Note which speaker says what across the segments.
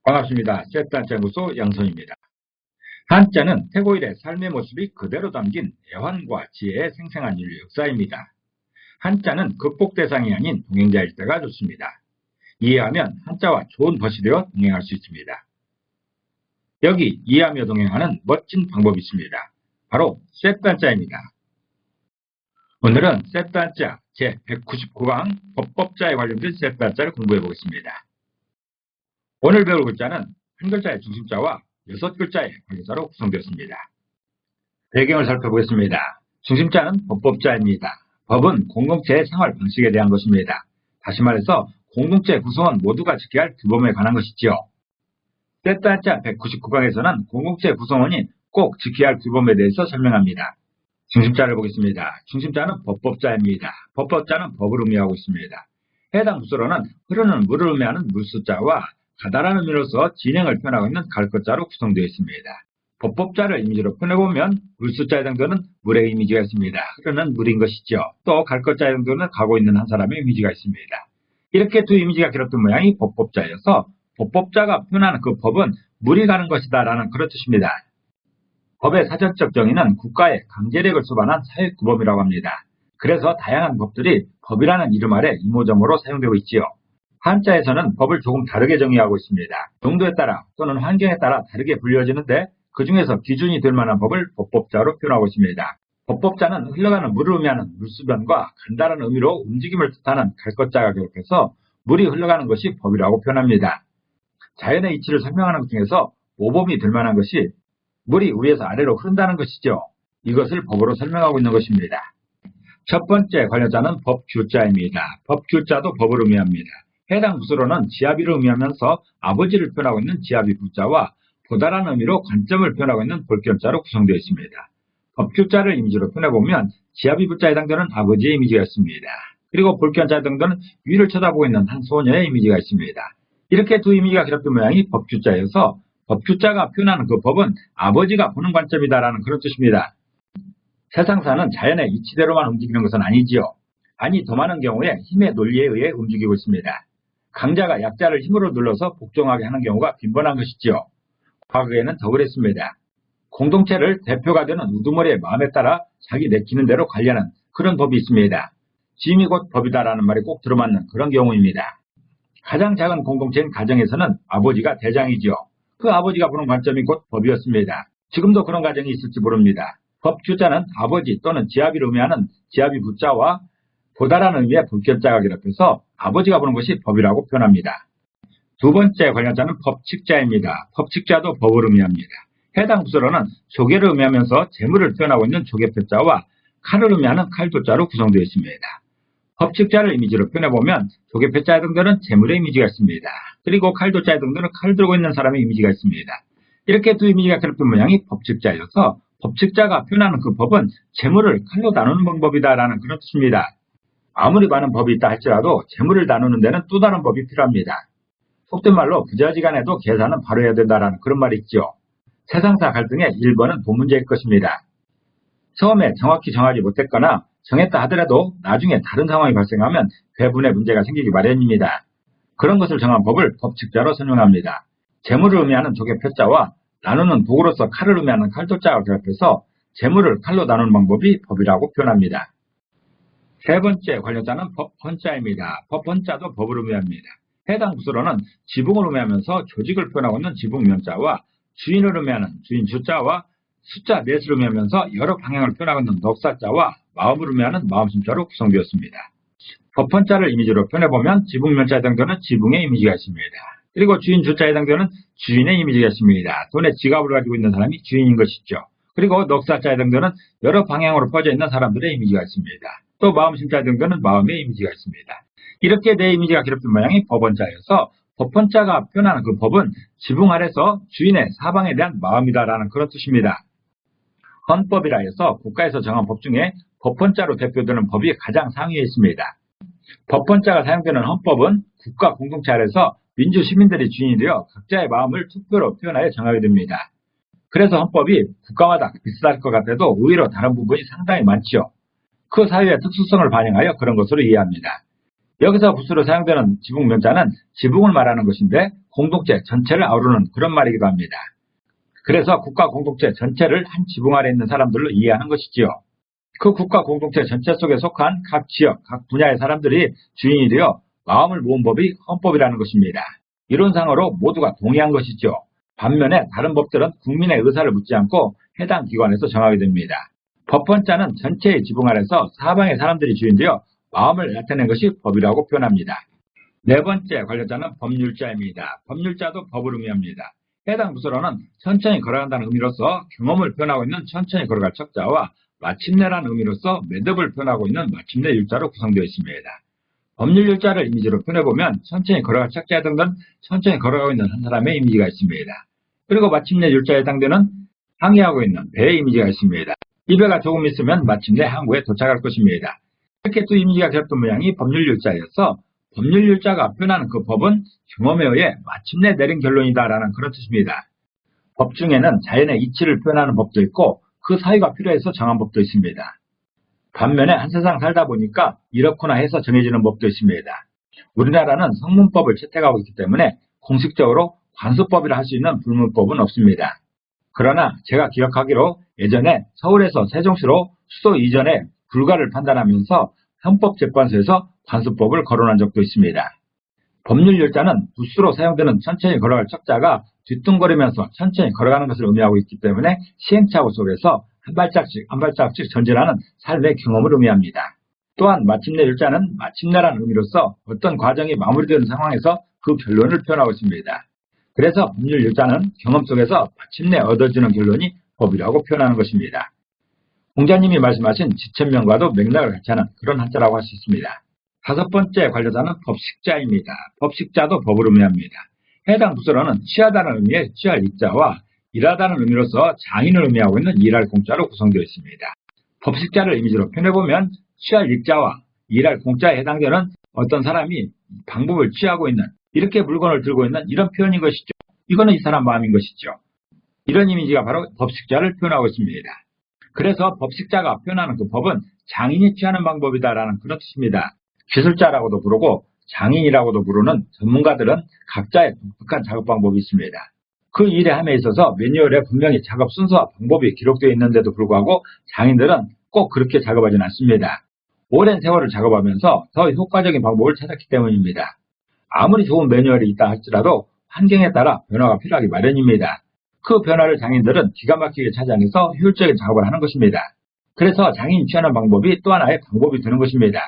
Speaker 1: 반갑습니다. 셋단장구소 양손입니다. 한자는 태고일의 삶의 모습이 그대로 담긴 애환과 지혜의 생생한 인류 역사입니다. 한자는 극복 대상이 아닌 동행자일 때가 좋습니다. 이해하면 한자와 좋은 벗이 되어 동행할 수 있습니다. 여기 이해하며 동행하는 멋진 방법이 있습니다. 바로 셋단자입니다. 오늘은 셋단자 제199강 법법자에 관련된 셋단자를 공부해 보겠습니다. 오늘 배울 글자는 한 글자의 중심자와 6글자의 관계자로 구성되었습니다. 배경을 살펴보겠습니다. 중심자는 법법자입니다. 법은 공동체의 생활 방식에 대한 것입니다. 다시 말해서 공동체 구성원 모두가 지켜야 할 규범에 관한 것이지요. 셋단자 199강에서는 공동체 구성원이 꼭 지켜야 할 규범에 대해서 설명합니다. 중심자를 보겠습니다. 중심자는 법법자입니다. 법법자는 법을 의미하고 있습니다. 해당 부서로는 흐르는 물을 의미하는 물수자와 가다라는 의미로서 진행을 표현하고 있는 갈것자로 구성되어 있습니다. 법법자를 이미지로 표현해보면 물수자에 해당되는 물의 이미지가 있습니다. 흐르는 물인 것이죠. 또 갈것자에 해당되는 가고 있는 한 사람의 이미지가 있습니다. 이렇게 두 이미지가 결합된 모양이 법법자여서 법법자가 표현하는 그 법은 물이 가는 것이다 라는 그런 뜻입니다. 법의 사전적 정의는 국가의 강제력을 수반한 사회규범이라고 합니다. 그래서 다양한 법들이 법이라는 이름 아래 이모저모로 사용되고 있지요. 한자에서는 법을 조금 다르게 정의하고 있습니다. 용도에 따라 또는 환경에 따라 다르게 불려지는데 그 중에서 기준이 될 만한 법을 법법자로 표현하고 있습니다. 법법자는 흘러가는 물을 의미하는 물수변과 간다라는 의미로 움직임을 뜻하는 갈것자가 결합해서 물이 흘러가는 것이 법이라고 표현합니다. 자연의 이치를 설명하는 것 중에서 모범이 될 만한 것이 물이 위에서 아래로 흐른다는 것이죠. 이것을 법으로 설명하고 있는 것입니다. 첫 번째 관련자는 법규자입니다. 법규자도 법을 의미합니다. 해당 부서로는 지아비를 의미하면서 아버지를 표현하고 있는 지아비 부자와 보다라는 의미로 관점을 표현하고 있는 볼견자로 구성되어 있습니다. 법규자를 이미지로 표현해보면 지아비 부자에 해당되는 아버지의 이미지가 있습니다. 그리고 볼견자에 해당되는 위를 쳐다보고 있는 한 소녀의 이미지가 있습니다. 이렇게 두 이미지가 결합된 모양이 법규자여서 법규자가 표현하는 그 법은 아버지가 보는 관점이다라는 그런 뜻입니다. 세상사는 자연의 이치대로만 움직이는 것은 아니지요. 아니 더 많은 경우에 힘의 논리에 의해 움직이고 있습니다. 강자가 약자를 힘으로 눌러서 복종하게 하는 경우가 빈번한 것이지요. 과거에는 더 그랬습니다. 공동체를 대표가 되는 우두머리의 마음에 따라 자기 내키는 대로 관리하는 그런 법이 있습니다. 짐이 곧 법이다라는 말이 꼭 들어맞는 그런 경우입니다. 가장 작은 공동체인 가정에서는 아버지가 대장이지요. 그 아버지가 보는 관점이 곧 법이었습니다. 지금도 그런 가정이 있을지 모릅니다. 법규자는 아버지 또는 지아비를 의미하는 지아비 부자와 보다라는 의미의 볼견자가 결합해서 아버지가 보는 것이 법이라고 표현합니다. 두 번째 관련자는 법칙자입니다. 법칙자도 법을 의미합니다. 해당 부서로는 조개를 의미하면서 재물을 표현하고 있는 조개표자와 칼을 의미하는 칼도자로 구성되어 있습니다. 법칙자를 이미지로 표현해보면 조개표자에 해당되는 재물의 이미지가 있습니다. 그리고 칼도자에 해당되는 칼 들고 있는 사람의 이미지가 있습니다. 이렇게 두 이미지가 결합된 모양이 법칙자여서 법칙자가 표현하는 그 법은 재물을 칼로 나누는 방법이다라는 그런 뜻입니다. 아무리 많은 법이 있다 할지라도 재물을 나누는 데는 또 다른 법이 필요합니다. 속된 말로 부자지간에도 계산은 바로 해야 된다라는 그런 말이 있죠. 세상사 갈등의 1번은 돈 문제일 것입니다. 처음에 정확히 정하지 못했거나 정했다 하더라도 나중에 다른 상황이 발생하면 배분의 문제가 생기기 마련입니다. 그런 것을 정한 법을 법칙자로 설명합니다. 재물을 의미하는 조개표자와 나누는 도구로서 칼을 의미하는 칼도자가 결합해서 재물을 칼로 나누는 방법이 법이라고 표현합니다. 세 번째 관련자는 법헌자입니다. 법헌자도 법을 의미합니다. 해당 부서로는 지붕을 의미하면서 조직을 표현하고 있는 지붕면자와 주인을 의미하는 주인주자와 숫자 넷을 의미하면서 여러 방향을 표현하고 있는 넉사자와 마음을 의미하는 마음심자로 구성되었습니다. 법헌자를 이미지로 표현해보면 지붕면자에 해당되는 지붕의 이미지가 있습니다. 그리고 주인주자에 해당되는 주인의 이미지가 있습니다. 돈의 지갑을 가지고 있는 사람이 주인인 것이죠. 그리고 넉사자에 해당되는 여러 방향으로 퍼져 있는 사람들의 이미지가 있습니다. 또 마음심자에 해당되는 마음의 이미지가 있습니다. 이렇게 네 이미지가 결합된 모양이 법헌자여서 법헌자가 표현하는 그 법은 지붕 아래서 주인의 사방에 대한 마음이다라는 그런 뜻입니다. 헌법이라 해서 국가에서 정한 법 중에 법헌자로 대표되는 법이 가장 상위에 있습니다. 법헌자가 사용되는 헌법은 국가 공동체 아래서 민주 시민들이 주인이 되어 각자의 마음을 투표로 표현하여 정하게 됩니다. 그래서 헌법이 국가마다 비슷할 것 같아도 의외로 다른 부분이 상당히 많지요. 그 사회의 특수성을 반영하여 그런 것으로 이해합니다. 여기서 부수로 사용되는 지붕명자는 지붕을 말하는 것인데 공동체 전체를 아우르는 그런 말이기도 합니다. 그래서 국가 공동체 전체를 한 지붕 아래 있는 사람들로 이해하는 것이지요. 그 국가 공동체 전체 속에 속한 각 지역, 각 분야의 사람들이 주인이 되어 마음을 모은 법이 헌법이라는 것입니다. 이론상으로 모두가 동의한 것이죠. 반면에 다른 법들은 국민의 의사를 묻지 않고 해당 기관에서 정하게 됩니다. 법헌자는 전체의 지붕 아래서 사방의 사람들이 주인되어 마음을 나타낸 것이 법이라고 표현합니다. 네 번째 관련자는 법률자입니다. 법률자도 법을 의미합니다. 해당 부서로는 천천히 걸어간다는 의미로서 경험을 표현하고 있는 천천히 걸어갈 척자와 마침내라는 의미로서 매듭을 표현하고 있는 마침내 율자로 구성되어 있습니다. 법률 율자를 이미지로 표현해보면 천천히 걸어갈 척자에 해당되는 천천히 걸어가고 있는 한 사람의 이미지가 있습니다. 그리고 마침내 율자에 해당되는 항해하고 있는 배의 이미지가 있습니다. 이 배가 조금 있으면 마침내 항구에 도착할 것입니다. 이렇게 두 이미지가 결합된 모양이 법률 율자여서 법률 율자가 표현하는 그 법은 경험에 의해 마침내 내린 결론이다라는 그런 뜻입니다. 법 중에는 자연의 이치를 표현하는 법도 있고 그 사유가 필요해서 정한 법도 있습니다. 반면에 한 세상 살다 보니까 이렇구나 해서 정해지는 법도 있습니다. 우리나라는 성문법을 채택하고 있기 때문에 공식적으로 관수법이라 할 수 있는 불문법은 없습니다. 그러나 제가 기억하기로 예전에 서울에서 세종시로 수도 이전에 불가를 판단하면서 형법재판소에서 관수법을 거론한 적도 있습니다. 법률 율자는 부수로 사용되는 천천히 걸어갈 척자가 뒤뚱거리면서 천천히 걸어가는 것을 의미하고 있기 때문에 시행착오 속에서 한 발짝씩 한 발짝씩 전진하는 삶의 경험을 의미합니다. 또한 마침내 율자는 마침내라는 의미로서 어떤 과정이 마무리되는 상황에서 그 결론을 표현하고 있습니다. 그래서 법률 율자는 경험 속에서 마침내 얻어지는 결론이 법이라고 표현하는 것입니다. 공자님이 말씀하신 지천명과도 맥락을 같이 하는 그런 한자라고 할 수 있습니다. 다섯 번째 관련자는 법식자입니다. 법식자도 법을 의미합니다. 해당 부서로는 취하다는 의미의 취할 익자와 일하다는 의미로서 장인을 의미하고 있는 일할 공자로 구성되어 있습니다. 법식자를 이미지로 표현해보면 취할 익자와 일할 공자에 해당되는 어떤 사람이 방법을 취하고 있는 이렇게 물건을 들고 있는 이런 표현인 것이죠. 이거는 이 사람 마음인 것이죠. 이런 이미지가 바로 법식자를 표현하고 있습니다. 그래서 법식자가 표현하는 그 법은 장인이 취하는 방법이다라는 그런 뜻입니다. 기술자라고도 부르고 장인이라고도 부르는 전문가들은 각자의 독특한 작업 방법이 있습니다. 그 일의 함에 있어서 매뉴얼에 분명히 작업 순서와 방법이 기록되어 있는데도 불구하고 장인들은 꼭 그렇게 작업하지는 않습니다. 오랜 세월을 작업하면서 더 효과적인 방법을 찾았기 때문입니다. 아무리 좋은 매뉴얼이 있다 할지라도 환경에 따라 변화가 필요하기 마련입니다. 그 변화를 장인들은 기가 막히게 찾아내서 효율적인 작업을 하는 것입니다. 그래서 장인이 취하는 방법이 또 하나의 방법이 되는 것입니다.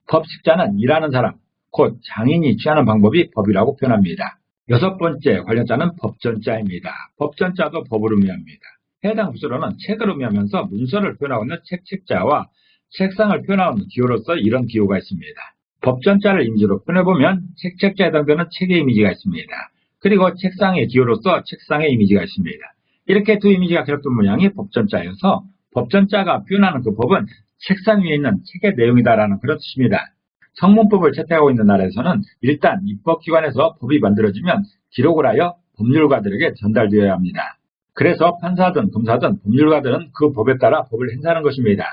Speaker 1: 법식자는 일하는 사람, 곧 장인이 취하는 방법이 법이라고 표현합니다. 여섯 번째 관련자는 법전자입니다. 법전자도 법을 의미합니다. 해당 부서로는 책을 의미하면서 문서를 표현하고 있는 책자와 책상을 표현하고 있는 기호로서 이런 기호가 있습니다. 법전자를 이미지로 표현해보면 책자에 해당되는 책의 이미지가 있습니다. 그리고 책상의 기호로서 책상의 이미지가 있습니다. 이렇게 두 이미지가 결합된 모양이 법전자여서 법전자가 표현하는 그 법은 책상 위에 있는 책의 내용이다라는 그런 뜻입니다. 성문법을 채택하고 있는 나라에서는 일단 입법기관에서 법이 만들어지면 기록을 하여 법률가들에게 전달되어야 합니다. 그래서 판사든 검사든 법률가들은 그 법에 따라 법을 행사하는 것입니다.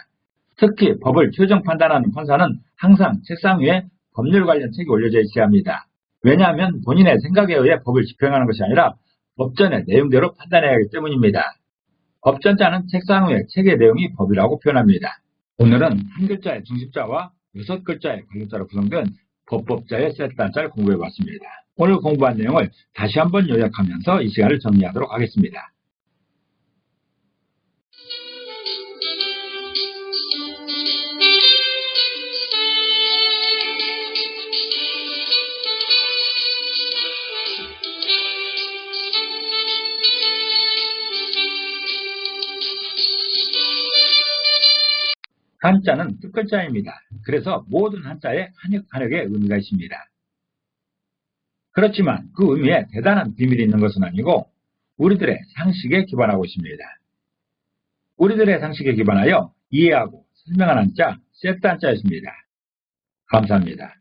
Speaker 1: 특히 법을 최종 판단하는 판사는 항상 책상 위에 법률 관련 책이 올려져 있어야 합니다. 왜냐하면 본인의 생각에 의해 법을 집행하는 것이 아니라 법전의 내용대로 판단해야 하기 때문입니다. 법전자는 책상 위에 책의 내용이 법이라고 표현합니다. 오늘은 한 글자의 중심자와 여섯 글자의 관련자로 구성된 법법자의 세트 한자를 공부해봤습니다. 오늘 공부한 내용을 다시 한번 요약하면서 이 시간을 정리하도록 하겠습니다. 한자는 뜻글자입니다. 그래서 모든 한자에 한획의 의미가 있습니다. 그렇지만 그 의미에 대단한 비밀이 있는 것은 아니고 우리들의 상식에 기반하고 있습니다. 우리들의 상식에 기반하여 이해하고 설명한 한자, 세트 한자였습니다. 감사합니다.